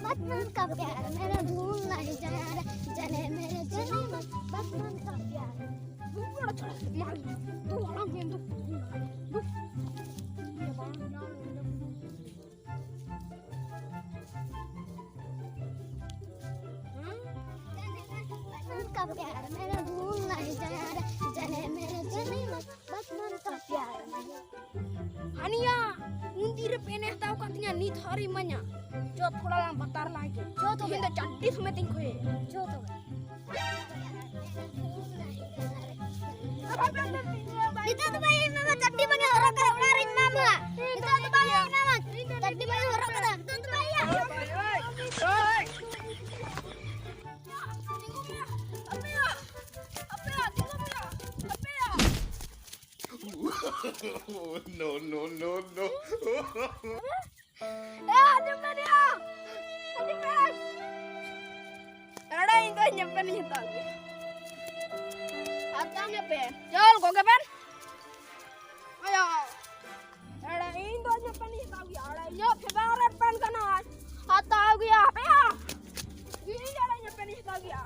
बचपन का प्यार मेरा भूल नहीं जाना जने मेरे जने बचपन का प्यार तू बड़ा छोड़ा मार तू आराम से तू बचपन का प्यार मेरा भूल नहीं जाना जने मेरे जने बचपन का प्यार Ania, undi re pene tahu katanya ni thari manya. Jo thoda lang batar lagi. Jo to benda jadi semeting kowe. जो तो itu tuh bayi mama candi banyak orang kena ularin mama itu tuh bayi mama candi banyak orang kena itu tuh bayi ya No, no, no, no. Nyampe dia. Nyampe. Ada itu nyampe nih tahu. Atau nyampe. Jol, kau kapan? Ayo. Ada itu nyampe nih tahu ya. Ada yo favorite pen kana. Atau ya apa ya? Ini ada nyampe nih tahu ya.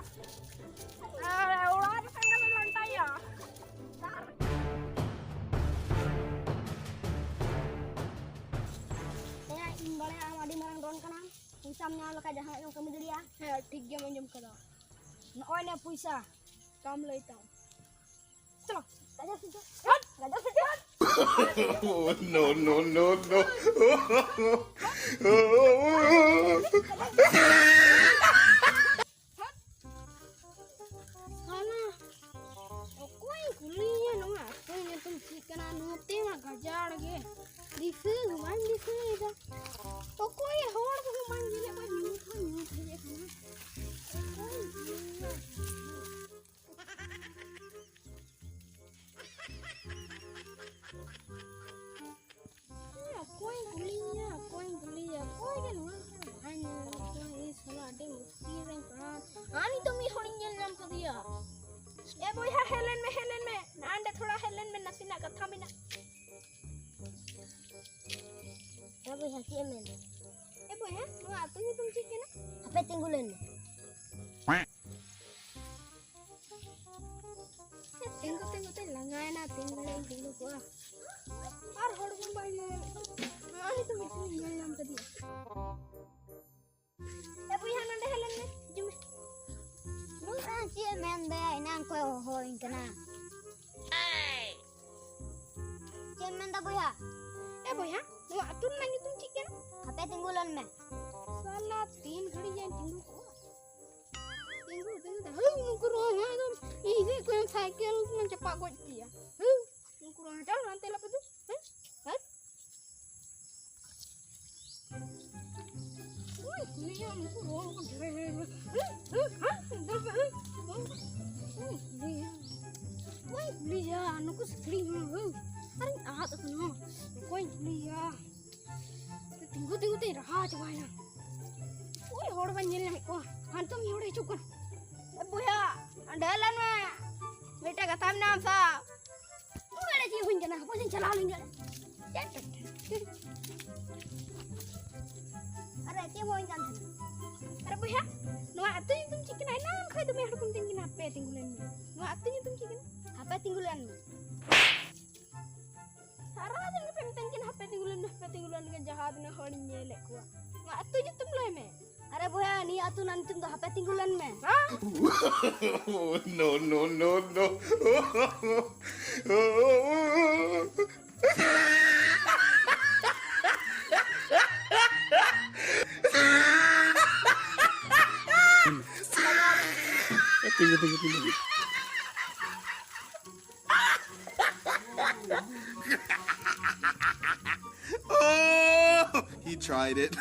Ular sana melantai ya. Imbalnya amadi marang drone kana pusamnya lo kaja yang kamu diri ya ठीक है मैं जम करा na oi na puisa काम लेता हूँ chalo kaja situ No, no, no, no. Sana aku yang kuliah no aku yang tuh chicken anu tema gajar ge disu man disu ida aku yang hor ko man gile ba nyut je kana aku yang kuliah aku yang no hanya ini salah ada mesti yang kan ani to mi horin nam ko dia boy Helen में नांडे थोड़ा Helen में नसीना कथा में ना ya boy hati men boy no आते ही तुम ठीक है ना apa tinggulan tinggu ते लंगाए ना tinggu को और होड़ को भाई ने ani तो मिट्टी में नाम कर दिया boy नांडे हेलन में जुमे lu si men be nang ko hoin kana cemen da boy ha boy no atun ना तुम ठीक है ना apa tinggulan me साला 3 घड़ी जाए tinggu को tinggu मुको रो है तुम इसे कोई साइकिल में चपा को दिया मुको रो चल nanti lah betul kuliah muku ro kan kuliah anu ku sekali hari ahad tu no koi kuliah tinggu te raha coba ya oi hor ban nyel mai ko hantum hor hi chukun boya andalan me beta katam nam sa ungale ji huin jana ko sin chala linga are ti hoin kan अरे भैया no आते ही तुम chicken है ना खाए तो मैं हर कुछ tinggi nape tinggulan में नो आते ही तुम चिकन apa tinggulan me सारा दिन में tinggi tinggulan के जहाज ने हड़िए ले को नो आते ही तुम ले में are boy ni atu nan tum da apa tinggulan me हां No, no, no, no. Tunggu. Oh, he tried it.